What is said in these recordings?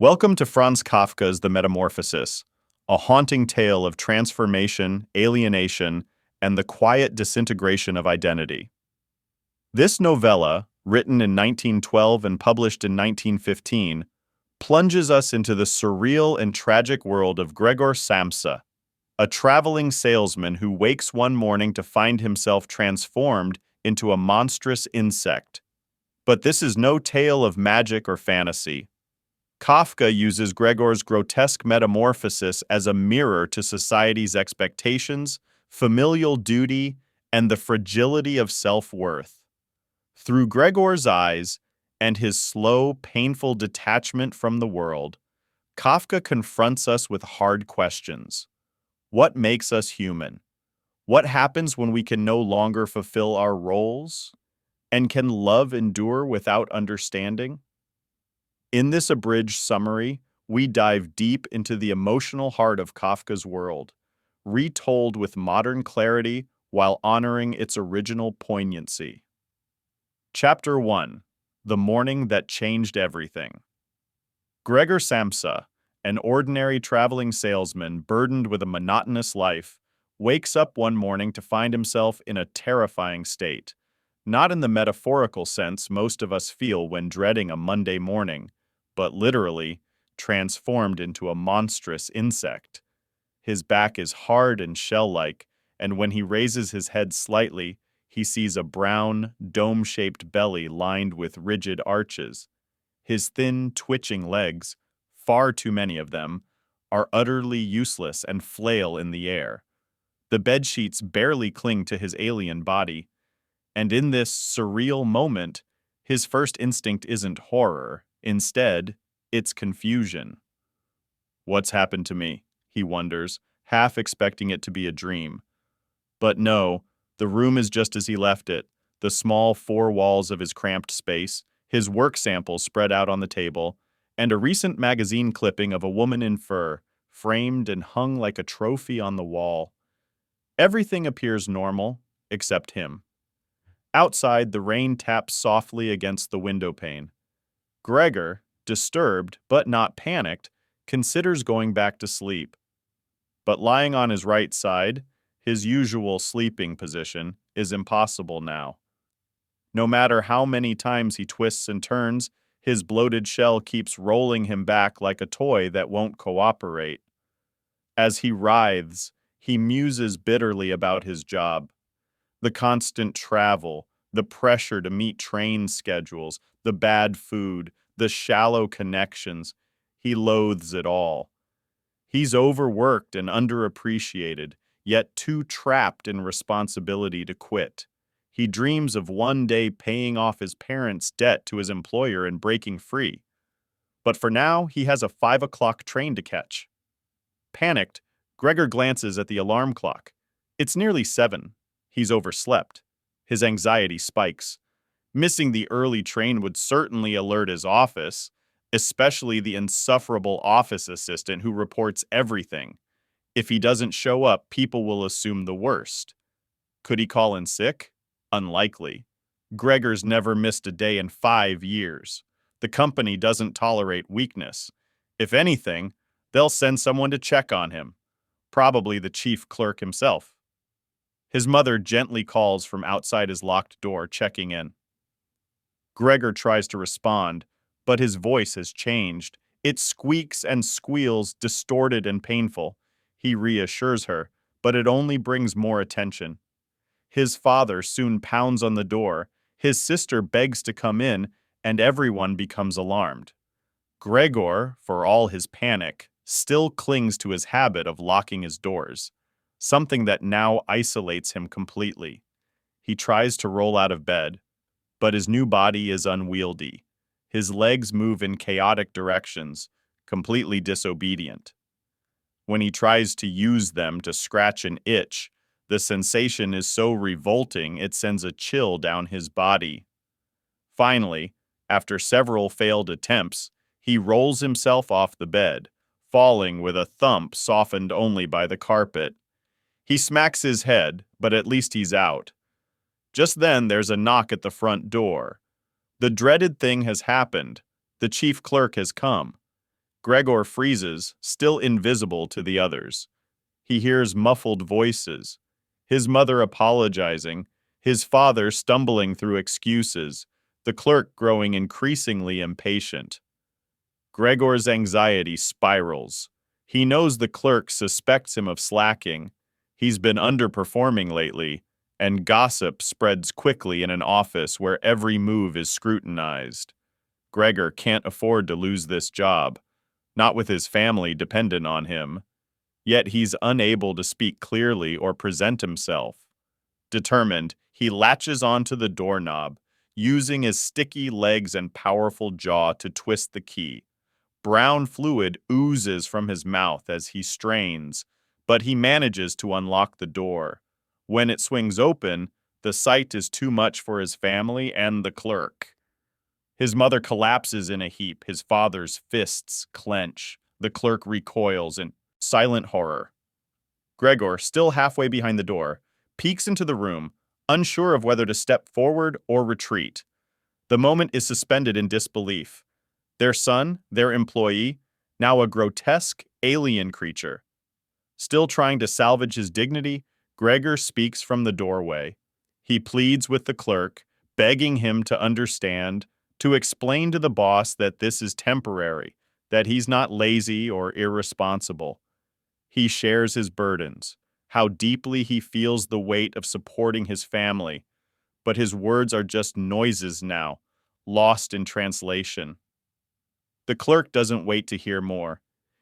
Welcome to Franz Kafka's The Metamorphosis, a haunting tale of transformation, alienation, and the quiet disintegration of identity. This novella, written in 1912 and published in 1915, plunges us into the surreal and tragic world of Gregor Samsa, a traveling salesman who wakes one morning to find himself transformed into a monstrous insect. But this is no tale of magic or fantasy. Kafka uses Gregor's grotesque metamorphosis as a mirror to society's expectations, familial duty, and the fragility of self-worth. Through Gregor's eyes and his slow, painful detachment from the world, Kafka confronts us with hard questions. What makes us human? What happens when we can no longer fulfill our roles? And can love endure without understanding? In this abridged summary, we dive deep into the emotional heart of Kafka's world, retold with modern clarity while honoring its original poignancy. Chapter 1: The Morning That Changed Everything. Gregor Samsa, an ordinary traveling salesman burdened with a monotonous life, wakes up one morning to find himself in a terrifying state, not in the metaphorical sense most of us feel when dreading a Monday morning, but literally transformed into a monstrous insect. His back is hard and shell-like, and when he raises his head slightly, he sees a brown, dome-shaped belly lined with rigid arches. His thin, twitching legs, far too many of them, are utterly useless and flail in the air. The bedsheets barely cling to his alien body, and in this surreal moment, his first instinct isn't horror. Instead, it's confusion. What's happened to me? He wonders, half expecting it to be a dream. But no, the room is just as he left it, the small four walls of his cramped space, his work samples spread out on the table, and a recent magazine clipping of a woman in fur, framed and hung like a trophy on the wall. Everything appears normal, except him. Outside, the rain taps softly against the window pane. Gregor, disturbed but not panicked, considers going back to sleep. But lying on his right side, his usual sleeping position, is impossible now. No matter how many times he twists and turns, his bloated shell keeps rolling him back like a toy that won't cooperate. As he writhes, he muses bitterly about his job. The constant travel, the pressure to meet train schedules, the bad food, the shallow connections, he loathes it all. He's overworked and underappreciated, yet too trapped in responsibility to quit. He dreams of one day paying off his parents' debt to his employer and breaking free. But for now, he has a 5 o'clock train to catch. Panicked, Gregor glances at the alarm clock. It's nearly 7. He's overslept. His anxiety spikes. Missing the early train would certainly alert his office, especially the insufferable office assistant who reports everything. If he doesn't show up, people will assume the worst. Could he call in sick? Unlikely. Gregor's never missed a day in 5 years. The company doesn't tolerate weakness. If anything, they'll send someone to check on him. Probably the chief clerk himself. His mother gently calls from outside his locked door, checking in. Gregor tries to respond, but his voice has changed. It squeaks and squeals, distorted and painful. He reassures her, but it only brings more attention. His father soon pounds on the door, his sister begs to come in, and everyone becomes alarmed. Gregor, for all his panic, still clings to his habit of locking his doors, something that now isolates him completely. He tries to roll out of bed, but his new body is unwieldy. His legs move in chaotic directions, completely disobedient. When he tries to use them to scratch an itch, the sensation is so revolting it sends a chill down his body. Finally, after several failed attempts, he rolls himself off the bed, falling with a thump softened only by the carpet. He smacks his head, but at least he's out. Just then there's a knock at the front door. The dreaded thing has happened. The chief clerk has come. Gregor freezes, still invisible to the others. He hears muffled voices, his mother apologizing, his father stumbling through excuses, the clerk growing increasingly impatient. Gregor's anxiety spirals. He knows the clerk suspects him of slacking. He's been underperforming lately, and gossip spreads quickly in an office where every move is scrutinized. Gregor can't afford to lose this job, not with his family dependent on him. Yet he's unable to speak clearly or present himself. Determined, he latches onto the doorknob, using his sticky legs and powerful jaw to twist the key. Brown fluid oozes from his mouth as he strains, but he manages to unlock the door. When it swings open, the sight is too much for his family and the clerk. His mother collapses in a heap, his father's fists clench. The clerk recoils in silent horror. Gregor, still halfway behind the door, peeks into the room, unsure of whether to step forward or retreat. The moment is suspended in disbelief. Their son, their employee, now a grotesque alien creature. Still trying to salvage his dignity, Gregor speaks from the doorway. He pleads with the clerk, begging him to understand, to explain to the boss that this is temporary, that he's not lazy or irresponsible. He shares his burdens, how deeply he feels the weight of supporting his family, but his words are just noises now, lost in translation. The clerk doesn't wait to hear more.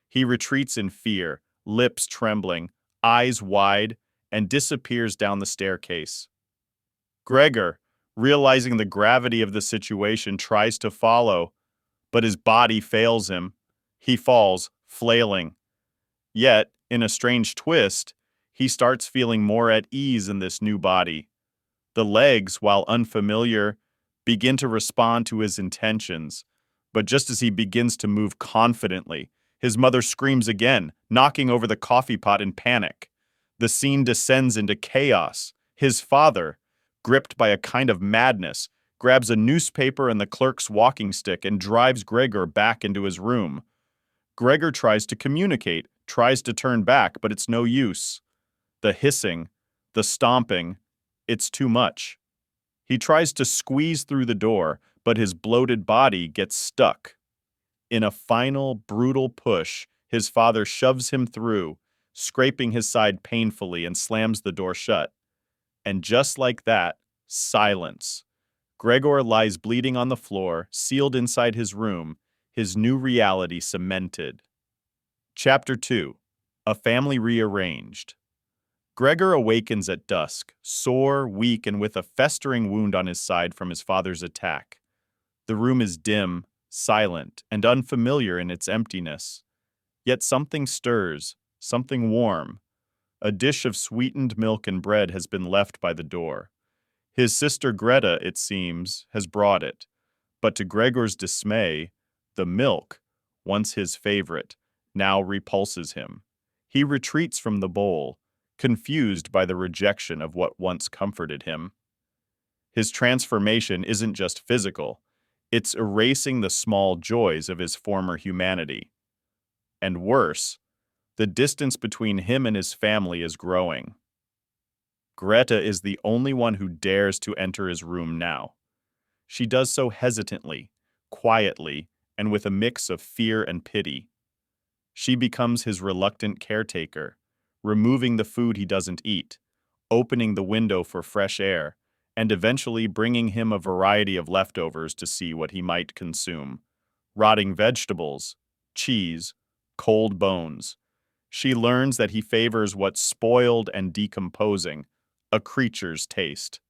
He retreats in fear, lips trembling, eyes wide, and disappears down the staircase. Gregor, realizing the gravity of the situation, tries to follow, but his body fails him. He falls, flailing. Yet, in a strange twist, he starts feeling more at ease in this new body. The legs, while unfamiliar, begin to respond to his intentions. But just as he begins to move confidently, his mother screams again, knocking over the coffee pot in panic. The scene descends into chaos. His father, gripped by a kind of madness, grabs a newspaper and the clerk's walking stick and drives Gregor back into his room. Gregor tries to communicate, tries to turn back, but it's no use. The hissing, the stomping, it's too much. He tries to squeeze through the door, but his bloated body gets stuck. In a final, brutal push, his father shoves him through, scraping his side painfully, and slams the door shut. And just like that, silence. Gregor lies bleeding on the floor, sealed inside his room, his new reality cemented. Chapter 2. A Family Rearranged. Gregor awakens at dusk, sore, weak, and with a festering wound on his side from his father's attack. The room is dim, silent, and unfamiliar in its emptiness. Yet something stirs, something warm. A dish of sweetened milk and bread has been left by the door. His sister Greta, it seems, has brought it. But to Gregor's dismay, the milk, once his favorite, now repulses him. He retreats from the bowl, confused by the rejection of what once comforted him. His transformation isn't just physical, it's erasing the small joys of his former humanity. And worse, the distance between him and his family is growing. Greta is the only one who dares to enter his room now. She does so hesitantly, quietly, and with a mix of fear and pity. She becomes his reluctant caretaker, removing the food he doesn't eat, opening the window for fresh air, and eventually bringing him a variety of leftovers to see what he might consume. Rotting vegetables, cheese, cold bones. She learns that he favors what's spoiled and decomposing, a creature's taste.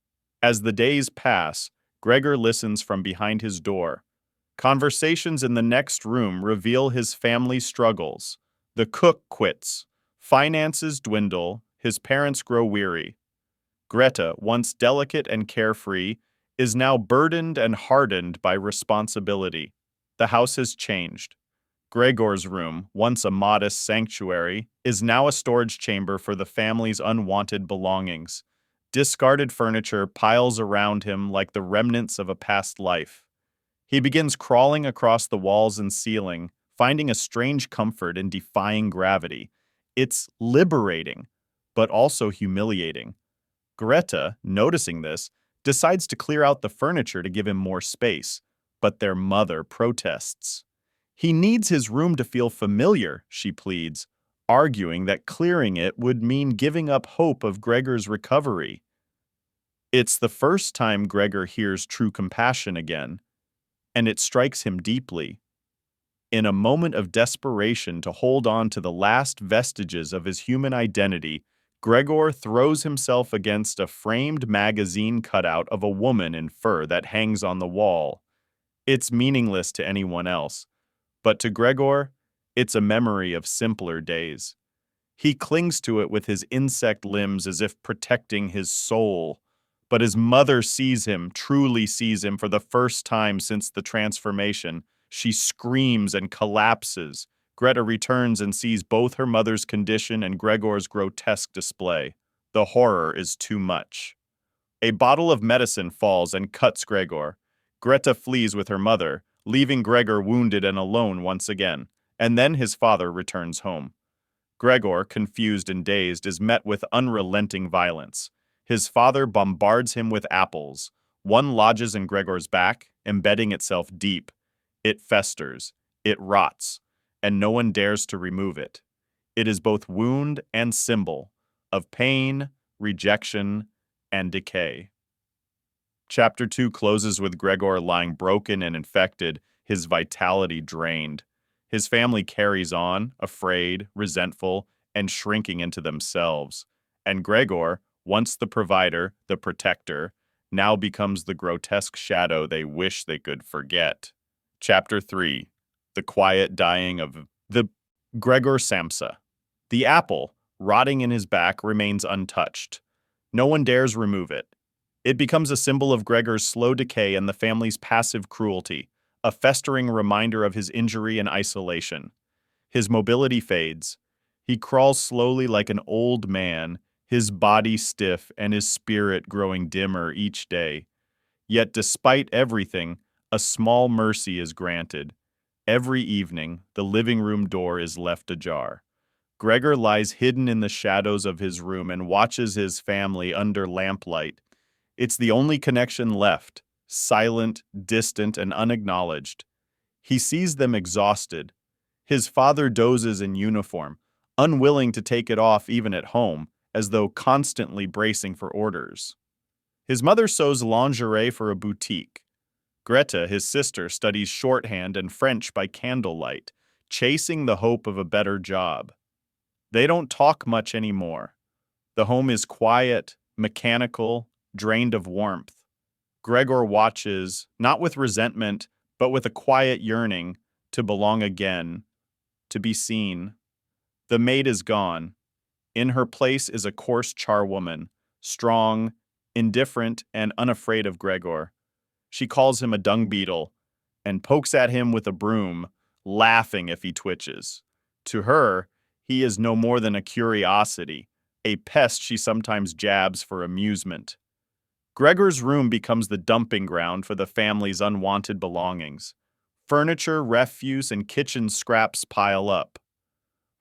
As the days pass, Gregor listens from behind his door. Conversations in the next room reveal his family struggles. The cook quits. Finances dwindle. His parents grow weary. Greta, once delicate and carefree, is now burdened and hardened by responsibility. The house has changed. Gregor's room, once a modest sanctuary, is now a storage chamber for the family's unwanted belongings. Discarded furniture piles around him like the remnants of a past life. He begins crawling across the walls and ceiling, finding a strange comfort in defying gravity. It's liberating, but also humiliating. Greta, noticing this, decides to clear out the furniture to give him more space, but their mother protests. He needs his room to feel familiar, she pleads, arguing that clearing it would mean giving up hope of Gregor's recovery. It's the first time Gregor hears true compassion again, and it strikes him deeply. In a moment of desperation to hold on to the last vestiges of his human identity, Gregor throws himself against a framed magazine cutout of a woman in fur that hangs on the wall. It's meaningless to anyone else, but to Gregor, it's a memory of simpler days. He clings to it with his insect limbs as if protecting his soul. But his mother sees him, truly sees him for the first time since the transformation. She screams and collapses. Greta returns and sees both her mother's condition and Gregor's grotesque display. The horror is too much. A bottle of medicine falls and cuts Gregor. Greta flees with her mother, leaving Gregor wounded and alone once again, and then his father returns home. Gregor, confused and dazed, is met with unrelenting violence. His father bombards him with apples. One lodges in Gregor's back, embedding itself deep. It festers, it rots, and no one dares to remove it. It is both wound and symbol of pain, rejection, and decay. Chapter 2 closes with Gregor lying broken and infected, his vitality drained. His family carries on, afraid, resentful, and shrinking into themselves. And Gregor, once the provider, the protector, now becomes the grotesque shadow they wish they could forget. Chapter 3. The quiet dying of the Gregor Samsa. The apple, rotting in his back, remains untouched. No one dares remove it. It becomes a symbol of Gregor's slow decay and the family's passive cruelty, a festering reminder of his injury and isolation. His mobility fades. He crawls slowly like an old man, his body stiff and his spirit growing dimmer each day. Yet despite everything, a small mercy is granted. Every evening, the living room door is left ajar. Gregor lies hidden in the shadows of his room and watches his family under lamplight. It's the only connection left, silent, distant, and unacknowledged. He sees them exhausted. His father dozes in uniform, unwilling to take it off even at home, as though constantly bracing for orders. His mother sews lingerie for a boutique. Greta, his sister, studies shorthand and French by candlelight, chasing the hope of a better job. They don't talk much anymore. The home is quiet, mechanical, drained of warmth. Gregor watches, not with resentment, but with a quiet yearning to belong again, to be seen. The maid is gone. In her place is a coarse charwoman, strong, indifferent, and unafraid of Gregor. She calls him a dung beetle and pokes at him with a broom, laughing if he twitches. To her, he is no more than a curiosity, a pest she sometimes jabs for amusement. Gregor's room becomes the dumping ground for the family's unwanted belongings. Furniture, refuse, and kitchen scraps pile up.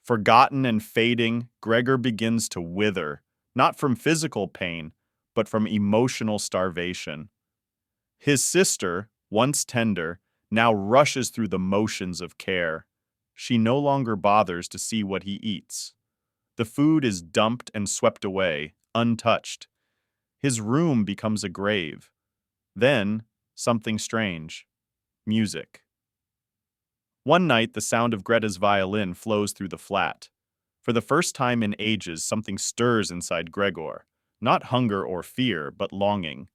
Forgotten and fading, Gregor begins to wither, not from physical pain, but from emotional starvation. His sister, once tender, now rushes through the motions of care. She no longer bothers to see what he eats. The food is dumped and swept away, untouched. His room becomes a grave. Then, something strange. Music. One night, the sound of Greta's violin flows through the flat. For the first time in ages, something stirs inside Gregor. Not hunger or fear, but longing.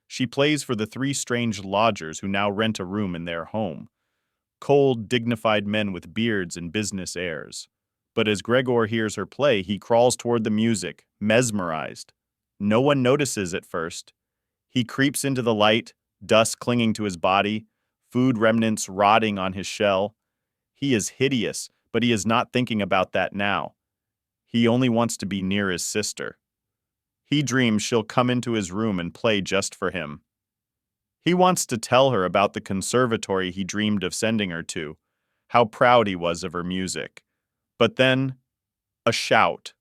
She plays for the three strange lodgers who now rent a room in their home. Cold, dignified men with beards and business airs. But as Gregor hears her play, he crawls toward the music, mesmerized. No one notices at first. He creeps into the light, dust clinging to his body, food remnants rotting on his shell. He is hideous, but he is not thinking about that now. He only wants to be near his sister. He dreams she'll come into his room and play just for him. He wants to tell her about the conservatory he dreamed of sending her to. how proud he was of her music. But then, a shout.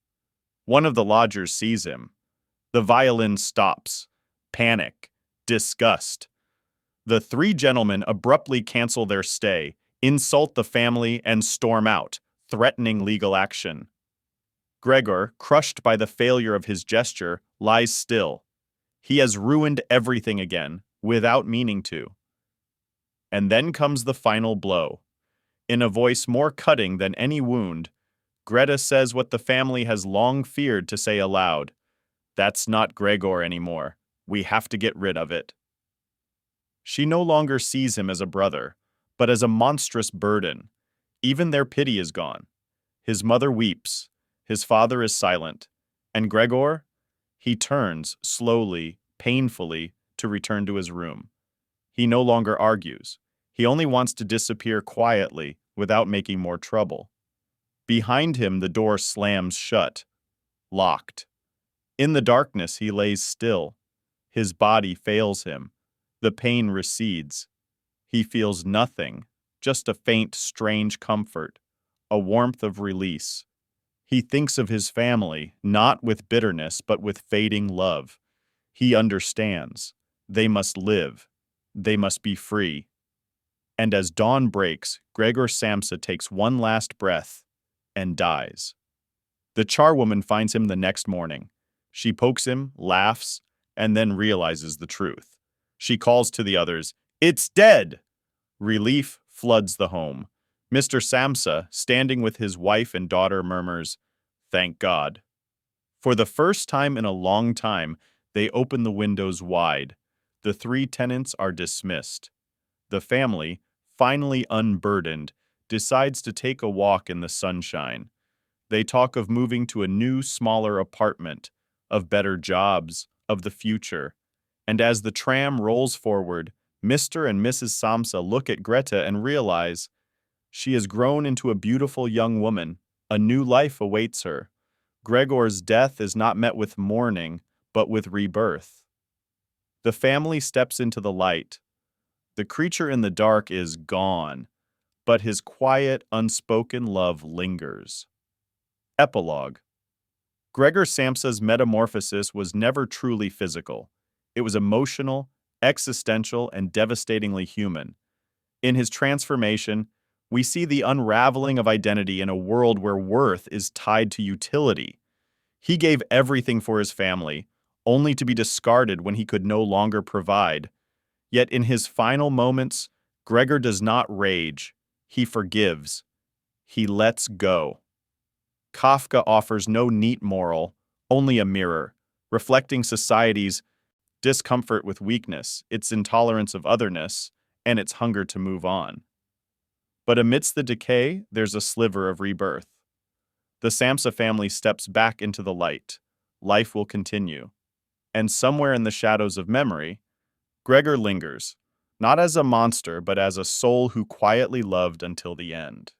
One of the lodgers sees him. The violin stops. Panic. Disgust. The three gentlemen abruptly cancel their stay, insult the family, and storm out, threatening legal action. Gregor, crushed by the failure of his gesture, lies still. He has ruined everything again, without meaning to. And then comes the final blow. In a voice more cutting than any wound, Greta says what the family has long feared to say aloud. That's not Gregor anymore. We have to get rid of it. She no longer sees him as a brother, but as a monstrous burden. Even their pity is gone. His mother weeps. His father is silent. And Gregor? He turns, slowly, painfully, to return to his room. He no longer argues. He only wants to disappear quietly, without making more trouble. Behind him, the door slams shut. Locked. In the darkness, he lays still. His body fails him. The pain recedes. He feels nothing, just a faint, strange comfort, a warmth of release. He thinks of his family, not with bitterness, but with fading love. He understands. They must live. They must be free. And as dawn breaks, Gregor Samsa takes one last breath and dies. The charwoman finds him the next morning. She pokes him, laughs, and then realizes the truth. She calls to the others, "It's dead!" Relief floods the home. Mr. Samsa, standing with his wife and daughter, murmurs, "Thank God." For the first time in a long time, they open the windows wide. The three tenants are dismissed. The family, finally unburdened, decides to take a walk in the sunshine. They talk of moving to a new, smaller apartment, of better jobs, of the future. And as the tram rolls forward, Mr. and Mrs. Samsa look at Greta and realize she has grown into a beautiful young woman. A new life awaits her. Gregor's death is not met with mourning, but with rebirth. The family steps into the light. The creature in the dark is gone, but his quiet, unspoken love lingers. Epilogue. Gregor Samsa's metamorphosis was never truly physical. It was emotional, existential, and devastatingly human. In his transformation, we see the unraveling of identity in a world where worth is tied to utility. He gave everything for his family, only to be discarded when he could no longer provide. Yet in his final moments, Gregor does not rage. He forgives. He lets go. Kafka offers no neat moral, only a mirror, reflecting society's discomfort with weakness, its intolerance of otherness, and its hunger to move on. But amidst the decay, there's a sliver of rebirth. The Samsa family steps back into the light. Life will continue. And somewhere in the shadows of memory, Gregor lingers, not as a monster, but as a soul who quietly loved until the end.